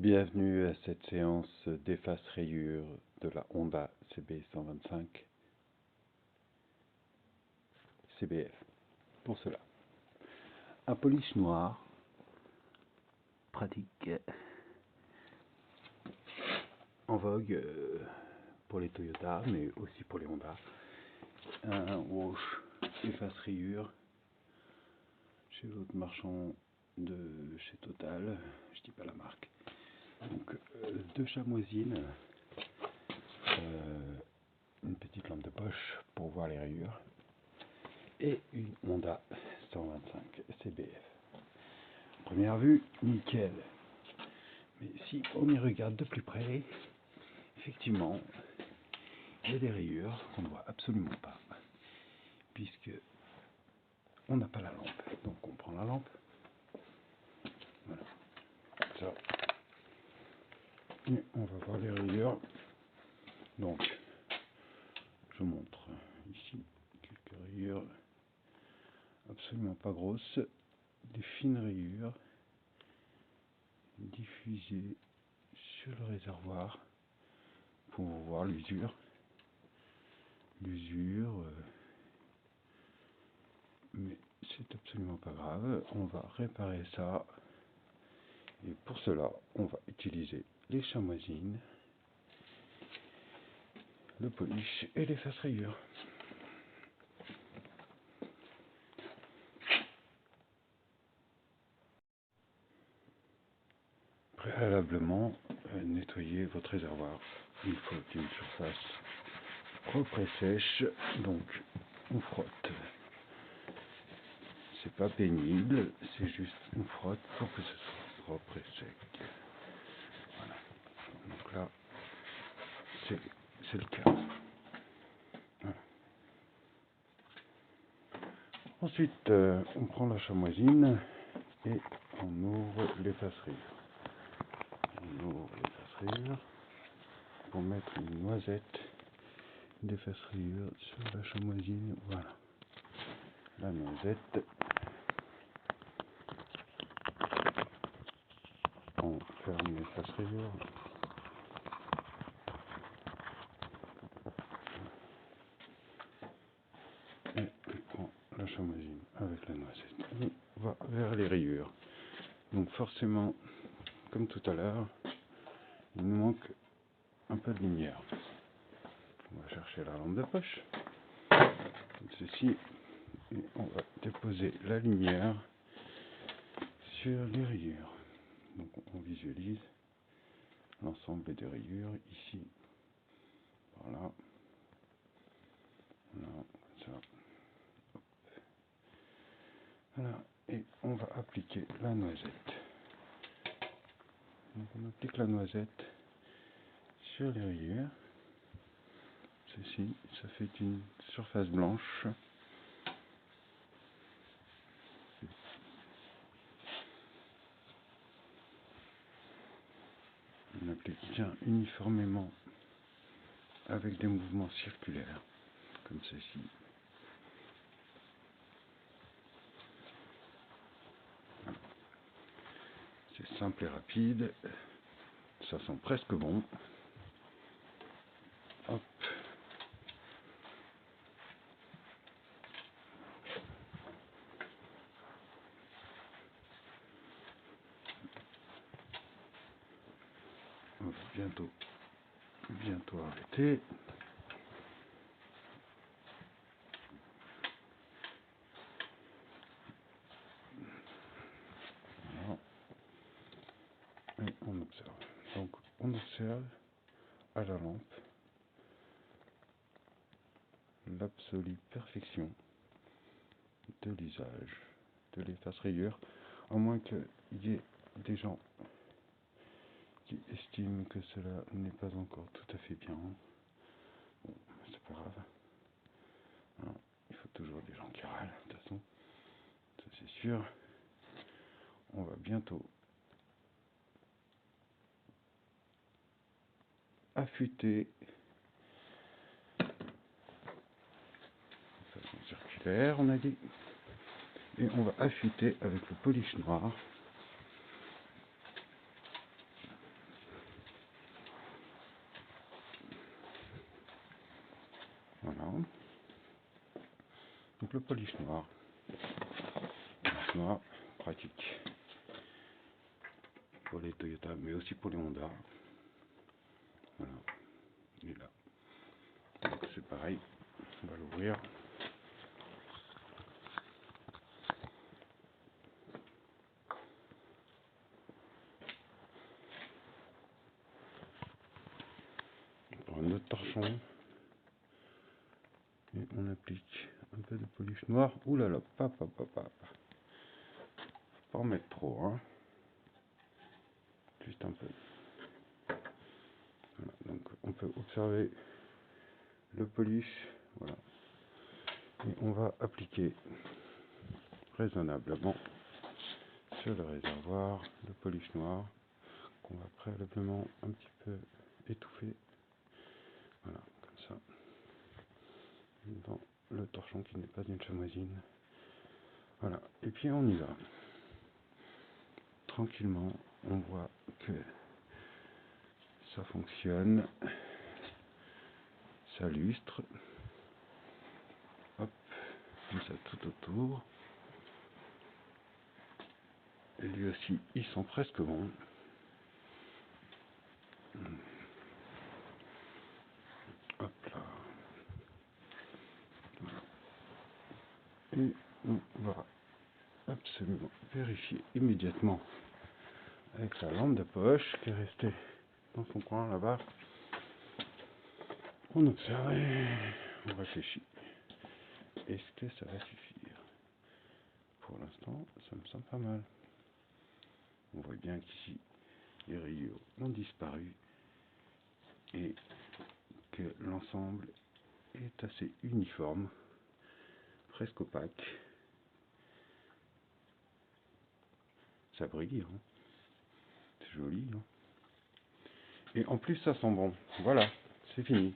Bienvenue à cette séance d'efface rayures de la Honda CB125 CBF. Pour cela, un polish noir pratique en vogue pour les Toyota mais aussi pour les Honda. Un wash efface rayures chez l'autre marchand de chez Total, je dis pas la marque. Donc deux chamoisines, une petite lampe de poche pour voir les rayures et une Honda 125 CBF. Première vue, nickel. Mais si on y regarde de plus près, effectivement, il y a des rayures qu'on ne voit absolument pas, puisque on n'a pas la lampe. Donc on prend la lampe, voilà, ça, et on va voir les rayures. Donc, je vous montre ici quelques rayures absolument pas grosses, des fines rayures diffusées sur le réservoir pour voir l'usure. Mais c'est absolument pas grave, on va réparer ça. Et pour cela, on va utiliser les chamoisines, le polish et l'efface rayures. Préalablement, nettoyez votre réservoir. Il faut une surface propre et sèche, donc on frotte. C'est pas pénible, c'est juste on frotte pour que ce soit propre et sec. Voilà. Donc là, c'est le cas. Voilà. Ensuite, on prend la chamoisine et on ouvre l'efface rayures. On ouvre l'efface rayures pour mettre une noisette d'efface rayures sur la chamoisine. Voilà. La noisette. On ferme l'efface rayures. Et on prend la chamoisine avec la noisette. On va vers les rayures. Donc forcément, comme tout à l'heure, il nous manque un peu de lumière. On va chercher la lampe de poche, comme ceci, et on va déposer la lumière sur les rayures. Donc on visualise l'ensemble des rayures ici, par là, comme ça. Hop. Voilà, et on va appliquer la noisette. Donc on applique la noisette sur les rayures. Ceci, ça fait une surface blanche. On applique bien uniformément avec des mouvements circulaires, comme ceci. C'est simple et rapide, ça sent presque bon. Hop. On va bientôt arrêter. Voilà. Et on observe. Donc on observe à la lampe l'absolue perfection de l'usage de l'efface rayures, à moins qu'il y ait des gens qui estiment que cela n'est pas encore tout à fait bien. Bon, c'est pas grave. Alors, il faut toujours des gens qui râlent, de toute façon, ça c'est sûr. On va bientôt affûter de façon circulaire, on a dit, et on va affûter avec le polish noir Voilà. Donc le polish noir. Polish noir, pratique pour les Toyota, mais aussi pour les Honda. Voilà. Il est là. Donc c'est pareil. On va l'ouvrir. On prend un autre torchon. Et on applique un peu de polish noir. Ouh là là, papa. Faut pas en mettre trop, hein. Juste un peu. Voilà. Donc on peut observer le polish. Voilà. Et on va appliquer raisonnablement sur le réservoir le polish noir qu'on va préalablement un petit peu étouffer. Voilà, comme ça. Dans le torchon qui n'est pas une chamoisine. Voilà, et puis on y va. Tranquillement, on voit que ça fonctionne. Ça lustre. Hop, comme ça tout autour. Et lui aussi, ils sont presque bons. Hop là. Voilà. Et on va absolument vérifier immédiatement avec la lampe de poche qui est restée dans son coin là-bas. On observe et on réfléchit. Est-ce que ça va suffire? Pour l'instant, ça me semble pas mal. On voit bien qu'ici, les rayures ont disparu et que l'ensemble est assez uniforme, presque opaque. Ça brille, hein. C'est joli, hein. Et en plus, ça sent bon. Voilà, c'est fini.